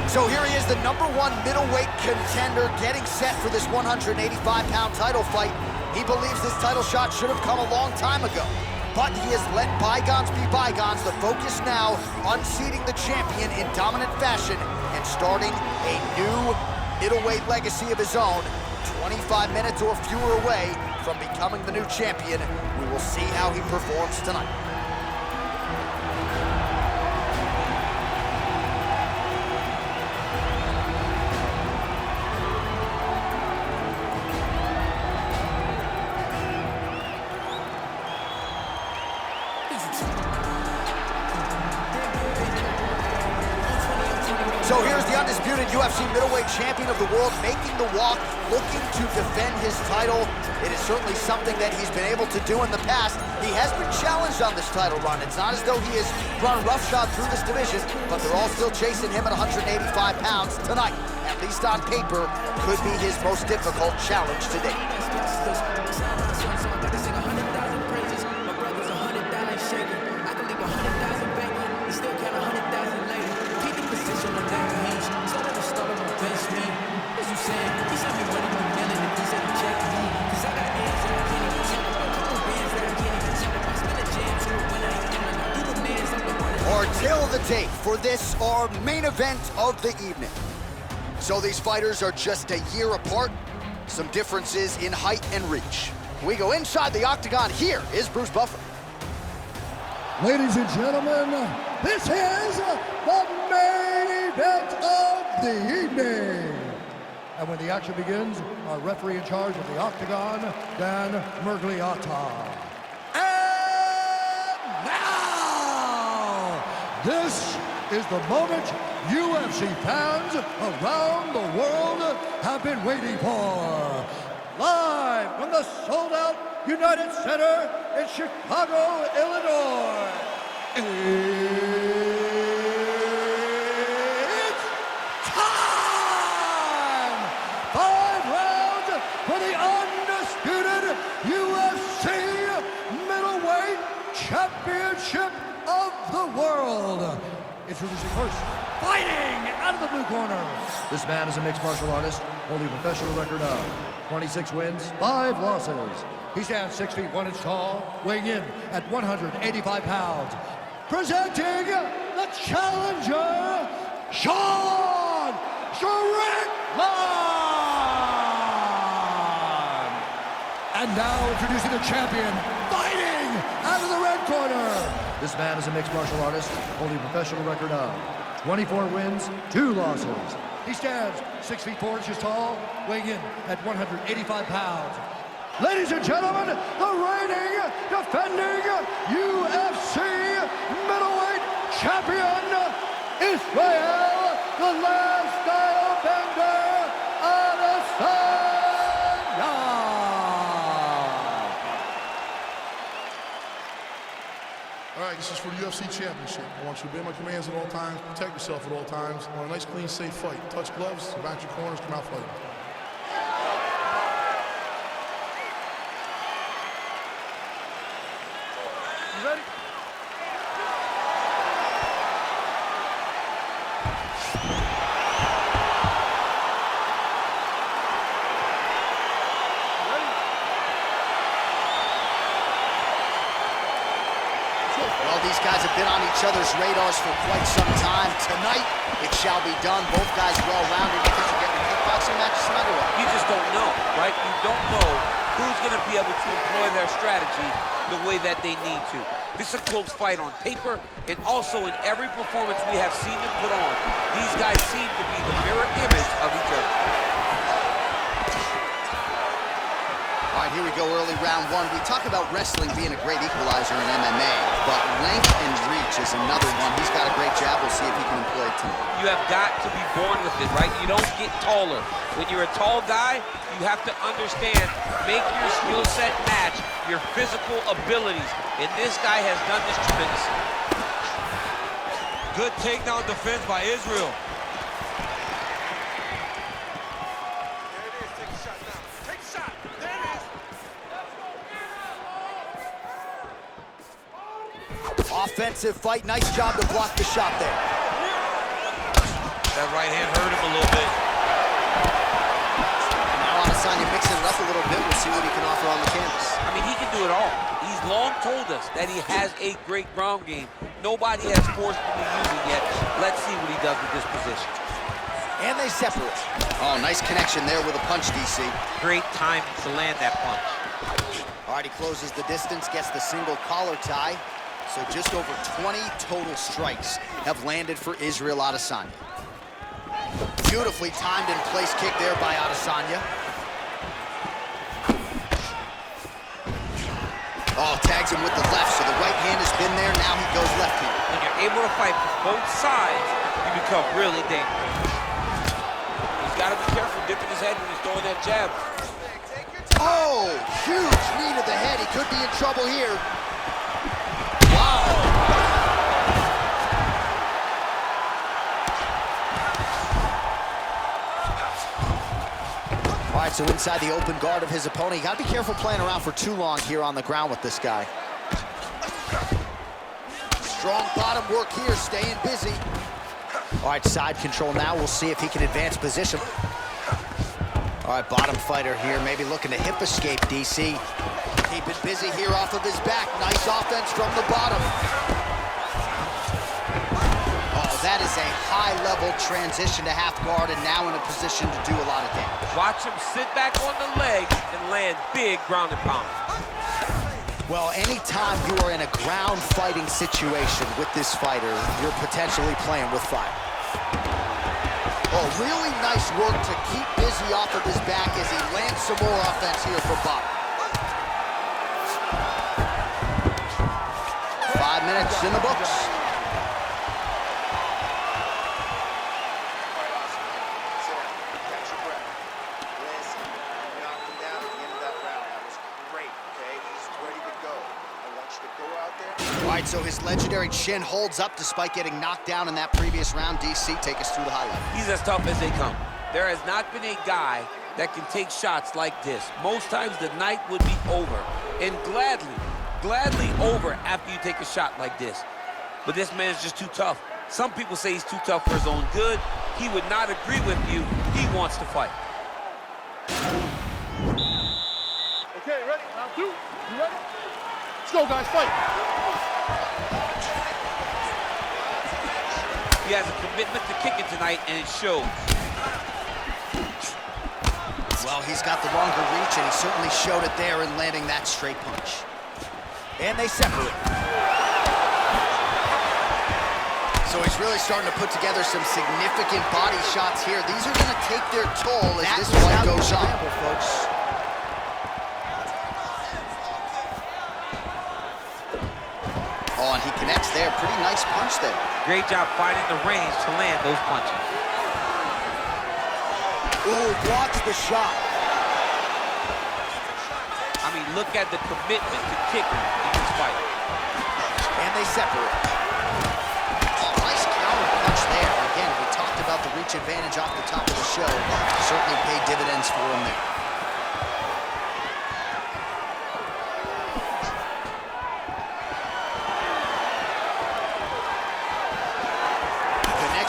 So here he is, the #1 middleweight contender, getting set for this 185-pound title fight. He believes this title shot should have come a long time ago, but he has let bygones be bygones. The focus now, unseating the champion in dominant fashion and starting a new middleweight legacy of his own. 25 minutes or fewer away from becoming the new champion. We will see how he performs tonight. So here's the undisputed UFC middleweight champion of the world making the walk, looking to defend his title. It is certainly something that he's been able to do in the past. He has been challenged on this title run. It's not as though he has run roughshod through this division, but they're all still chasing him at 185 pounds tonight. At least on paper, could be his most difficult challenge to date. Till the date for this, our main event of the evening. So these fighters are just a year apart, some differences in height and reach. We go inside the octagon. Here is Bruce Buffer. Ladies and gentlemen, this is the main event of the evening. And when the action begins, our referee in charge of the octagon, Dan Mergliata. This is the moment UFC fans around the world have been waiting for. Live from the sold-out United Center in Chicago, Illinois. It's time! 5 rounds for the undisputed UFC middleweight championship of the world. Introducing first, fighting out of the blue corner. This man is a mixed martial artist, holding a professional record of 26 wins, 5 losses. He stands 6 feet 1 inch tall, weighing in at 185 pounds. Presenting the challenger, Sean Strickland. And now introducing the champion, fighting out of the red corner. This man is a mixed martial artist, holding a professional record of 24 wins, 2 losses. He stands 6 feet 4 inches tall, weighing in at 185 pounds. Ladies and gentlemen, the reigning, defending UFC middleweight champion, Israel, the last style bender, Adesanya. All right, this is for the UFC Championship. I want you to obey my commands at all times, protect yourself at all times. I want a nice, clean, safe fight. Touch gloves, back your corners, come out fighting. You ready? Well, these guys have been on each other's radars for quite some time. Tonight, it shall be done. Both guys well-rounded. You think you're getting a kickboxing match tonight or what? You just don't know, right? You don't know who's going to be able to employ their strategy the way that they need to. This is a close fight on paper, and also in every performance we have seen them put on. These guys seem to be the mirror image of each other. All right, here we go, early round 1. We talk about wrestling being a great equalizer in MMA, but length and reach is another one. He's got a great jab. We'll see if he can employ it tonight. You have got to be born with it, right? You don't get taller. When you're a tall guy, you have to understand, make your skill set match your physical abilities. And this guy has done this tremendously. Good takedown defense by Israel. Offensive fight. Nice job to block the shot there. That right hand hurt him a little bit. Now Adesanya mixing it up a little bit. We'll see what he can offer on the canvas. I mean, he can do it all. He's long told us that he has a great ground game. Nobody has forced him to use it yet. Let's see what he does with this position. And they separate. Oh, nice connection there with a punch, DC. Great time to land that punch. All right, he closes the distance, gets the single collar tie. So just over 20 total strikes have landed for Israel Adesanya. Beautifully timed and place kick there by Adesanya. Oh, tags him with the left, so the right hand has been there. Now he goes left hand. When you're able to fight both sides, you become really dangerous. He's got to be careful dipping his head when he's throwing that jab. Oh, huge knee to the head. He could be in trouble here. All right, so inside the open guard of his opponent. You gotta be careful playing around for too long here on the ground with this guy. Strong bottom work here, staying busy. All right, side control now. We'll see if he can advance position. All right, bottom fighter here, maybe looking to hip escape, DC. Keep it busy here off of his back. Nice offense from the bottom. That is a high-level transition to half guard and now in a position to do a lot of damage. Watch him sit back on the legs and land big ground and pound. Well, anytime you are in a ground fighting situation with this fighter, you're potentially playing with fire. Oh, really nice work to keep busy off of his back as he lands some more offense here from bottom. 5 minutes in the books. All right, so his legendary chin holds up despite getting knocked down in that previous round. DC, take us through the highlight. He's as tough as they come. There has not been a guy that can take shots like this. Most times the night would be over, and gladly over after you take a shot like this. But this man is just too tough. Some people say he's too tough for his own good. He would not agree with you. He wants to fight. Okay, ready? Round two. You ready? Let's go, guys, fight. He has a commitment to kicking tonight, and it shows. Well, he's got the longer reach, and he certainly showed it there in landing that straight punch. And they separate. So he's really starting to put together some significant body shots here. These are going to take their toll as this fight goes on, folks. Oh, and he connects there. Pretty nice punch there. Great job finding the range to land those punches. Ooh, blocks the shot. I mean, look at the commitment to kicking in this fight. And they separate. Oh, nice counter punch there. Again, we talked about the reach advantage off the top of the show. Certainly paid dividends for him there.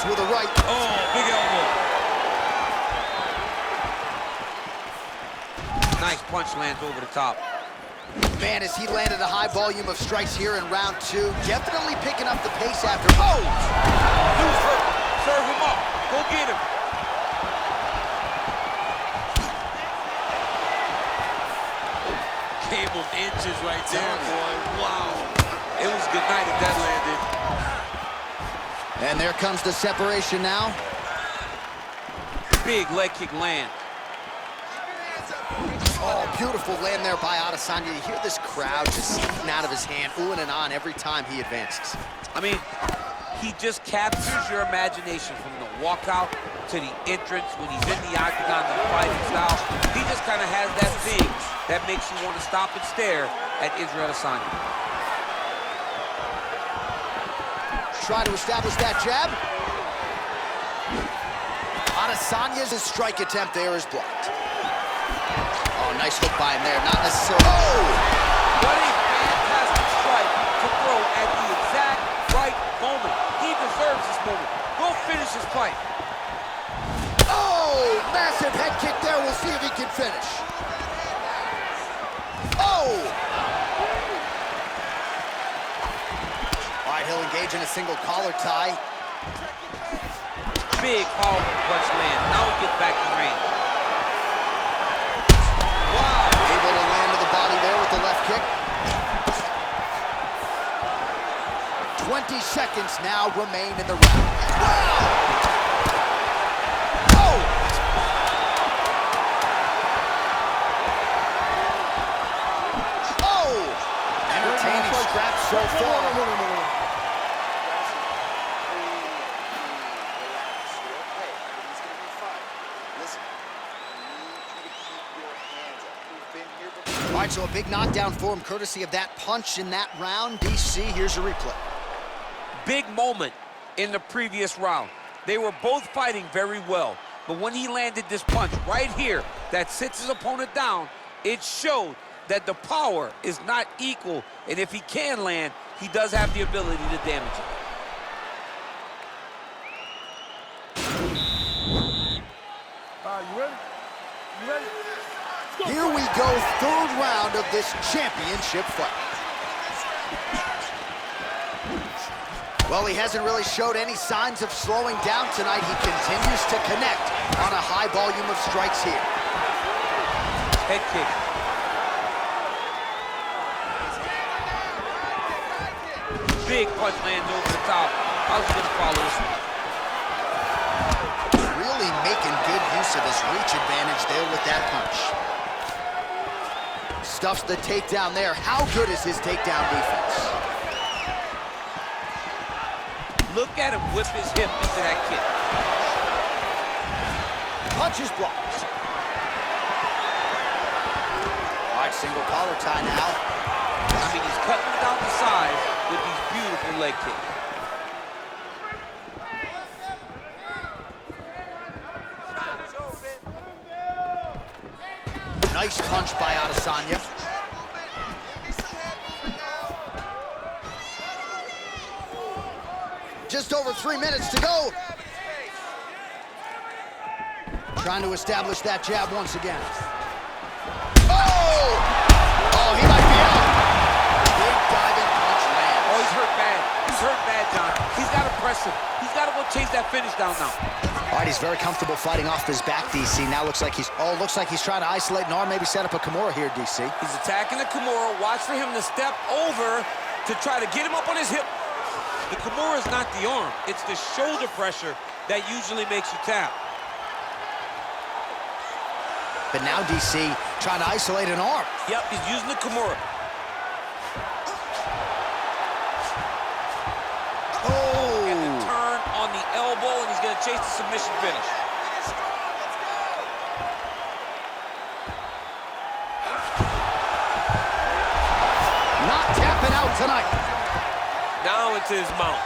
With a right. Oh, big elbow. Nice punch lands over the top. Man, as he landed a high volume of strikes here in round two, definitely picking up the pace after. Oh! Dude's hurt. Serve him up. Go get him. Came of inches right there, boy. Wow. It was good night if that landed. And there comes the separation now. Big leg kick land. Oh, beautiful land there by Adesanya. You hear this crowd just sneaking out of his hand, oohing and on every time he advances. I mean, he just captures your imagination from the walkout to the entrance when he's in the octagon, the fighting style. He just kind of has that thing that makes you want to stop and stare at Israel Adesanya. Trying to establish that jab. Adesanya's strike attempt there is blocked. Oh, nice hook by him there. Not necessarily. Oh! What a fantastic strike to throw at the exact right moment. He deserves this moment. Go finish his fight. see if he can finish. Oh! All right, he'll engage in a single collar tie. Big, powerful punch land. Now he gets back to range. Wow! Able to land to the body there with the left kick. 20 seconds now remain in the round. Wow! Oh! Oh! Entertaining scrap so far. All right, so a big knockdown for him, courtesy of that punch in that round. DC, here's your replay. Big moment in the previous round. They were both fighting very well, but when he landed this punch right here that sits his opponent down, it showed that the power is not equal, and if he can land, he does have the ability to damage it. You ready? You ready? Here we go, third round of this championship fight. Well, he hasn't really showed any signs of slowing down tonight. He continues to connect on a high volume of strikes here. Head kick. Big punch lands over the top. How's he gonna follow this one? Really making good use of his reach advantage there with that punch. Stuffs the takedown there. How good is his takedown defense? Look at him whip his hip into that kick. Punch is blocked. All right, single collar tie now. I mean, he's cutting down the sides with these beautiful leg kicks. Nice punch by Adesanya. Just over 3 minutes to go. Trying to establish that jab once again. Oh! Oh, he might be out. Big diving punch lands. Oh, he's hurt bad. He's hurt bad, John. He's got to press him. He's got to go chase that finish down now. All right, he's very comfortable fighting off his back, DC. Now looks like he's trying to isolate an arm, maybe set up a Kimura here, DC. He's attacking the Kimura. Watch for him to step over to try to get him up on his hip. The Kimura is not the arm. It's the shoulder pressure that usually makes you tap. But now DC trying to isolate an arm. Yep, he's using the Kimura. Oh! And the turn on the elbow, and he's going to chase the submission finish. Not tapping out tonight. Now into his mount.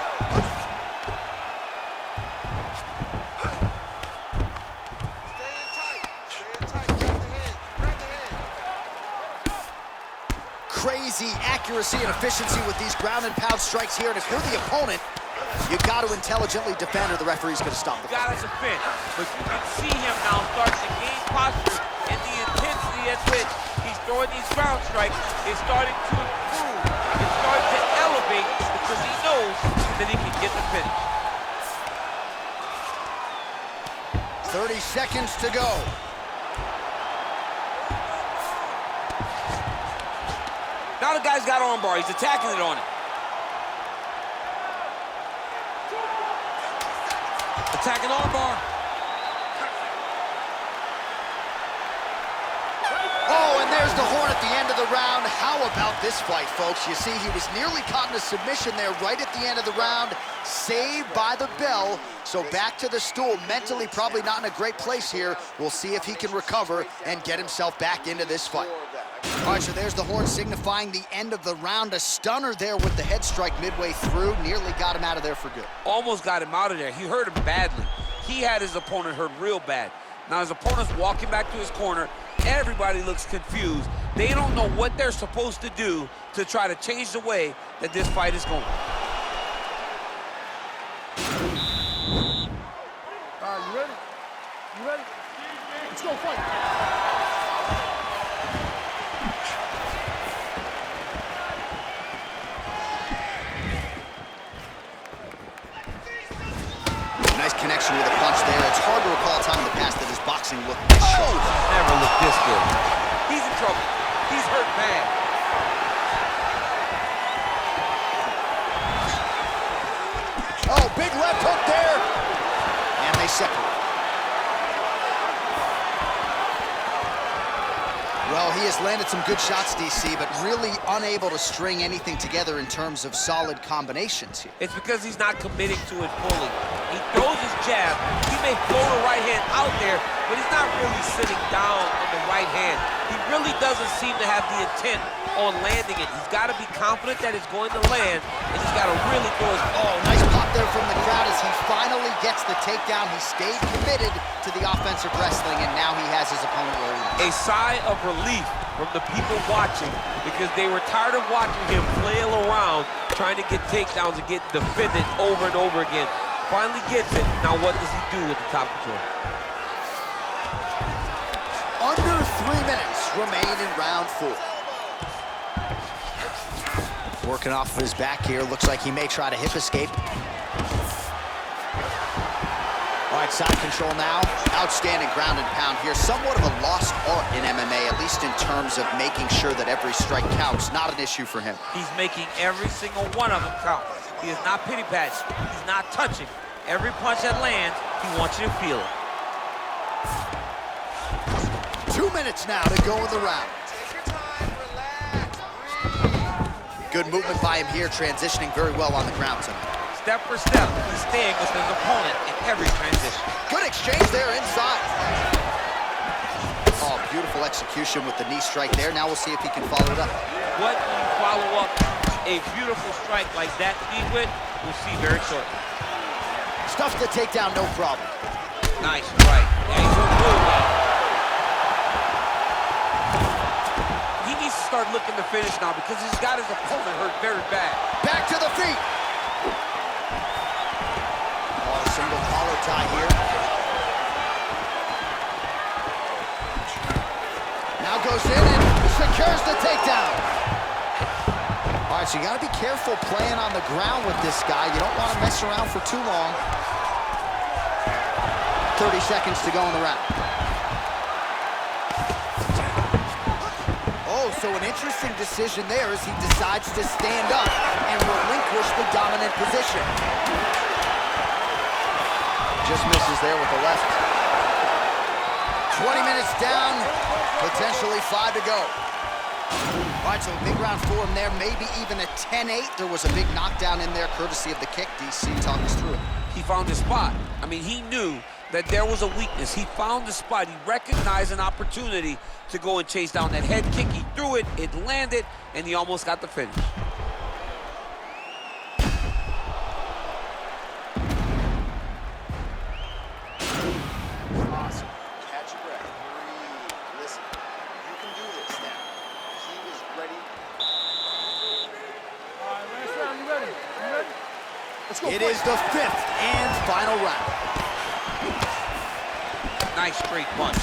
Crazy accuracy and efficiency with these ground and pound strikes here. And if you're the opponent, you got to intelligently defend or the referee's going to stop the fight. Got us a fin. But you can see him now start to gain posture, and the intensity at which he's throwing these ground strikes is starting to improve. It's starting to elevate because he knows that he can get the finish. 30 seconds to go. Now the guy's got armbar. He's attacking it on him. Attacking armbar. Oh, and there's the horn at the end of the round. How about this fight, folks? You see, he was nearly caught in a submission there right at the end of the round. Saved by the bell. So back to the stool. Mentally probably not in a great place here. We'll see if he can recover and get himself back into this fight. All right, so there's the horn signifying the end of the round. A stunner there with the head strike midway through. Nearly got him out of there for good. Almost got him out of there. He hurt him badly. He had his opponent hurt real bad. Now his opponent's walking back to his corner. Everybody looks confused. They don't know what they're supposed to do to try to change the way that this fight is going. You ready? You ready? Let's go fight. Nice connection with a punch there. It's hard to recall a time in the past that his boxing looked this sharp. Never looked this good. He's in trouble. He's hurt bad. Oh, big left hook there. And they separate. Well, he has landed some good shots, DC, but really unable to string anything together in terms of solid combinations here. It's because he's not committing to it fully. He throws his jab. He may throw the right hand out there, but he's not really sitting down on the right hand. He really doesn't seem to have the intent on landing it. He's got to be confident that it's going to land, and he's got to really throw his... Oh, nice pop there from the crowd as he finally gets the takedown. He stayed committed to the offensive wrestling, and now he has his opponent where he wants. A sigh of relief from the people watching, because they were tired of watching him flail around trying to get takedowns and get defended over and over again. Finally gets it. Now what does he do with the top control? Under 3 minutes remain in round 4. Working off of his back here. Looks like he may try to hip escape. All right, side control now. Outstanding ground and pound here. Somewhat of a lost art in MMA, at least in terms of making sure that every strike counts. Not an issue for him. He's making every single one of them count. He is not pity-patting. He's not touching. Every punch that lands, he wants you to feel it. 2 minutes now to go in the round. Take your time, relax, breathe. Good movement by him here, transitioning very well on the ground tonight. Step for step, he's staying with his opponent in every transition. Good exchange there inside. Oh, beautiful execution with the knee strike there. Now we'll see if he can follow it up. What do you follow up a beautiful strike like that speed with? We'll see very shortly. Stuffs the takedown, no problem. Nice strike. Yeah, he's doing really well. He needs to start looking to finish now because he's got his opponent hurt very bad. Back to the feet. Oh, single collar tie here. Now goes in and secures the takedown. All right, so you got to be careful playing on the ground with this guy. You don't want to mess around for too long. 30 seconds to go in the round. Oh, so an interesting decision there as he decides to stand up and relinquish the dominant position. Just misses there with the left. 20 minutes down, potentially 5 to go. All right, so a big round for him there, maybe even a 10-8. There was a big knockdown in there, courtesy of the kick. DC, talk us through it. He found his spot. I mean, he knew that there was a weakness. He found the spot. He recognized an opportunity to go and chase down that head kick. He threw it, it landed, and he almost got the finish. Awesome. Catch your breath. Breathe. Listen, you can do this now. He is ready. All right, last round. You ready? You ready? Let's go. It is the 5th and final round. Nice straight punch.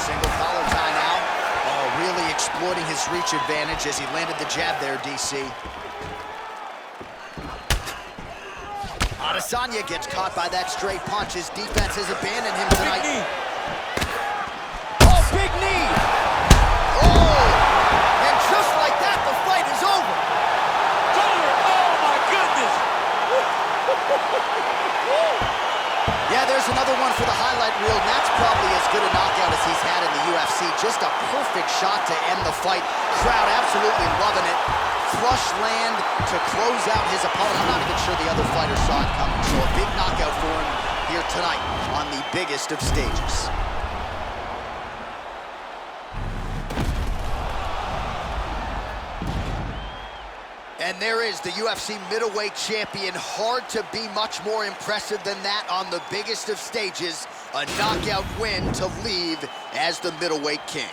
Single collar tie now. Oh, really exploiting his reach advantage as he landed the jab there, DC. Adesanya gets caught by that straight punch. His defense has abandoned him tonight. Big knee. Oh, big knee! Oh! And just like that, the fight is over. Oh, my goodness! Yeah, there's another one for the highlight reel, and that's probably as good a knockout as he's had in the UFC. Just a perfect shot to end the fight. Crowd absolutely loving it. Flush land to close out his opponent. I'm not even sure the other fighter saw it coming. So a big knockout for him here tonight on the biggest of stages. And there is the UFC middleweight champion. Hard to be much more impressive than that on the biggest of stages. A knockout win to leave as the middleweight king.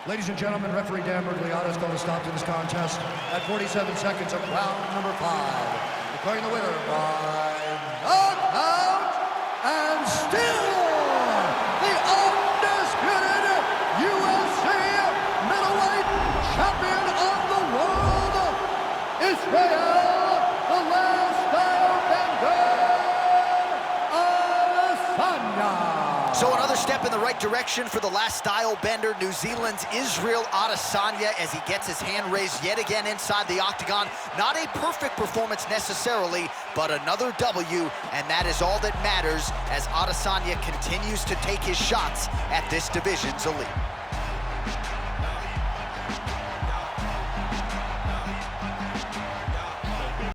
Ladies and gentlemen, referee Dan Mergliotta is going to stop to this contest at 47 seconds of round number 5. declaring the winner by knockout and still the undisputed UFC middleweight champion of the world, Israel, the last style bender, Adesanya. So another step in the right direction for the last style bender, New Zealand's Israel Adesanya, as he gets his hand raised yet again inside the octagon. Not a perfect performance necessarily, but another W, and that is all that matters as Adesanya continues to take his shots at this division's elite.